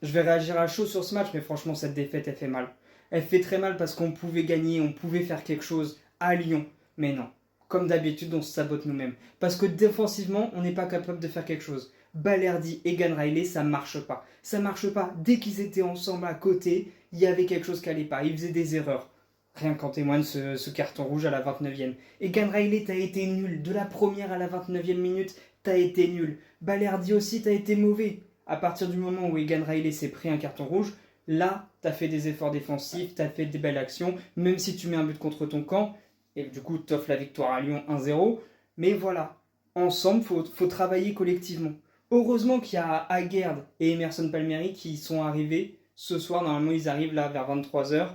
Je vais réagir à chaud sur ce match, mais franchement, cette défaite, elle fait mal. Elle fait très mal parce qu'on pouvait gagner, on pouvait faire quelque chose à Lyon. Mais non. Comme d'habitude, on se sabote nous-mêmes. Parce que défensivement, on n'est pas capable de faire quelque chose. Balerdi et Gan Riley, ça marche pas. Ça marche pas. Dès qu'ils étaient ensemble à côté, il y avait quelque chose qui allait pas. Ils faisaient des erreurs. Rien qu'en témoigne ce carton rouge à la 29e. Et Gan Riley, t'as été nul. De la première à la 29e minute, t'as été nul. Balerdi aussi, t'as été mauvais. À partir du moment où Egan Riley s'est pris un carton rouge, là, t'as fait des efforts défensifs, t'as fait des belles actions, même si tu mets un but contre ton camp, et du coup, t'offres la victoire à Lyon 1-0. Mais voilà, ensemble, faut travailler collectivement. Heureusement qu'il y a Aguerd et Emerson Palmieri qui sont arrivés ce soir. Normalement, ils arrivent là vers 23h.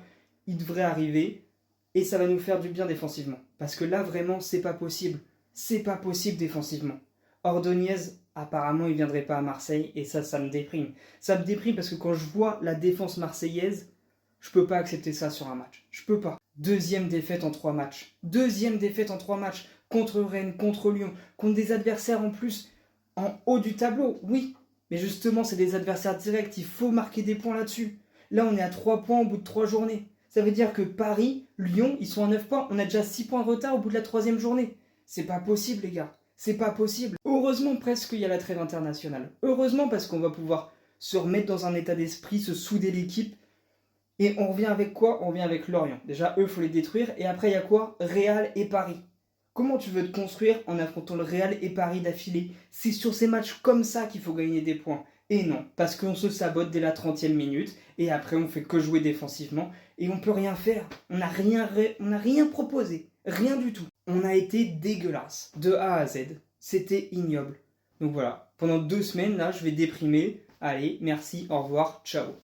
Ils devraient arriver et ça va nous faire du bien défensivement. Parce que là, vraiment, c'est pas possible. C'est pas possible défensivement. Ordonez, apparemment, il ne viendrait pas à Marseille et ça me déprime. Ça me déprime parce que quand je vois la défense marseillaise, je peux pas accepter ça sur un match. Je peux pas. Deuxième défaite en 3 matchs. Deuxième défaite en 3 matchs. Contre Rennes, contre Lyon, contre des adversaires en plus en haut du tableau. Oui, mais justement, c'est des adversaires directs. Il faut marquer des points là-dessus. Là, on est à 3 points au bout de 3 journées. Ça veut dire que Paris, Lyon, ils sont à 9 points. On a déjà 6 points de retard au bout de la 3e journée. C'est pas possible, les gars. C'est pas possible. Heureusement presque qu'il y a la trêve internationale. Heureusement parce qu'on va pouvoir se remettre dans un état d'esprit, se souder l'équipe. Et on revient avec quoi? On revient avec Lorient. Déjà, eux, il faut les détruire. Et après, il y a quoi? Real et Paris. Comment tu veux te construire en affrontant le Real et Paris d'affilée? C'est sur ces matchs comme ça qu'il faut gagner des points. Et non, parce qu'on se sabote dès la 30e minute. Et après, on fait que jouer défensivement. Et on peut rien faire. On n'a rien proposé. Rien du tout. On a été dégueulasse. De A à Z. C'était ignoble. Donc voilà. Pendant 2 semaines, là, je vais déprimer. Allez, merci, au revoir, ciao.